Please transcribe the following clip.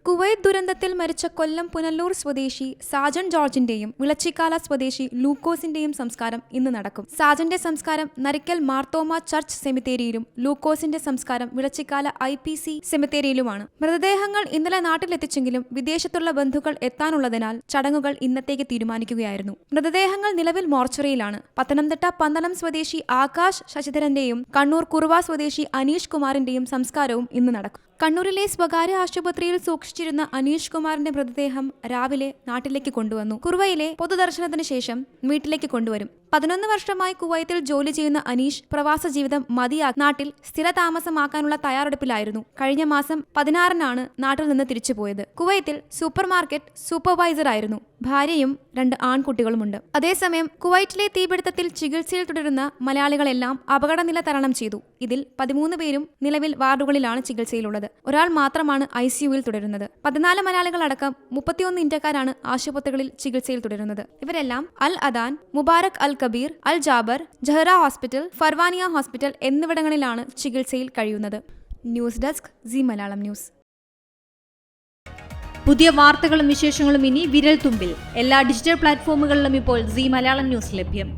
Kuwait ദുരന്തത്തിൽ മരിച്ച കൊല്ലം പുനലൂർ സ്വദേശി സാജൻ ജോർജിന്റെയും വിളച്ചിക്കാല സ്വദേശി ലൂക്കോസിന്റെയും സംസ്കാരം ഇന്ന് നടക്കും. സാജന്റെ സംസ്കാരം നരിക്കൽ മാർത്തോമ ചർച്ച് സെമിത്തേരിയിലും ലൂക്കോസിന്റെ സംസ്കാരം വിളച്ചിക്കാല IPC സെമിത്തേരിയിലുമാണ്. മൃതദേഹങ്ങൾ ഇന്നലെ നാട്ടിലെത്തിച്ചെങ്കിലും വിദേശത്തുള്ള ബന്ധുക്കൾ എത്താനുള്ളതിനാൽ ചടങ്ങുകൾ ഇന്നത്തേക്ക് തീരുമാനിക്കുകയായിരുന്നു. മൃതദേഹങ്ങൾ നിലവിൽ മോർച്ചറിയിലാണ്. പത്തനംതിട്ട പന്തളം സ്വദേശി ആകാശ് ശശിധരന്റെയും കണ്ണൂർ കുറുവ സ്വദേശി അനീഷ് കുമാറിന്റെയും സംസ്കാരവും ഇന്ന് നടക്കും. കണ്ണൂരിലെ സ്വകാര്യ ആശുപത്രിയിൽ സൂക്ഷിച്ചിരുന്ന അനീഷ് കുമാറിന്റെ മൃതദേഹം രാവിലെ നാട്ടിലേക്ക് കൊണ്ടുവന്നു. കുറുവയിലെ പൊതുദർശനത്തിന് ശേഷം വീട്ടിലേക്ക് കൊണ്ടുവരും. 11 വർഷമായി കുവൈത്തിൽ ജോലി ചെയ്യുന്ന അനീഷ് പ്രവാസ ജീവിതം മതിയാക്കി നാട്ടിൽ സ്ഥിരതാമസമാക്കാനുള്ള തയ്യാറെടുപ്പിലായിരുന്നു. കഴിഞ്ഞ മാസം 16-നാണ് നാട്ടിൽ നിന്ന് തിരിച്ചുപോയത്. കുവൈത്തിൽ സൂപ്പർ മാർക്കറ്റ് സൂപ്പർവൈസർ ആയിരുന്നു. ഭാര്യയും 2 ആൺകുട്ടികളുമുണ്ട്. അതേസമയം കുവൈറ്റിലെ തീപിടുത്തത്തിൽ ചികിത്സയിൽ തുടരുന്ന മലയാളികളെല്ലാം അപകടനില തരണം ചെയ്തു. ഇതിൽ 13 പേരും നിലവിൽ വാർഡുകളിലാണ് ചികിത്സയിലുള്ളത്. ഒരാൾ മാത്രമാണ് ICUവിൽ തുടരുന്നത്. 14 മലയാളികളടക്കം 31 ഇന്ത്യക്കാരാണ് ആശുപത്രികളിൽ ചികിത്സയിൽ തുടരുന്നത്. ഇവരെല്ലാം Al Adan, Mubarak Al Kabeer, Al Jaber, Jahra hospital, Farwaniya hospital എന്നിവിടങ്ങളിലാണ് ചികിത്സയിൽ കഴിയുന്നത്. News desk C Malayalam news. പുതിയ വാർത്തകളും വിശേഷങ്ങളും ഇനി വിരൽ തുമ്പിൽ. എല്ലാ ഡിജിറ്റൽ പ്ലാറ്റ്ഫോമുകളിലും ഇപ്പോൾ സി മലയാളം ന്യൂസ് ലഭ്യം.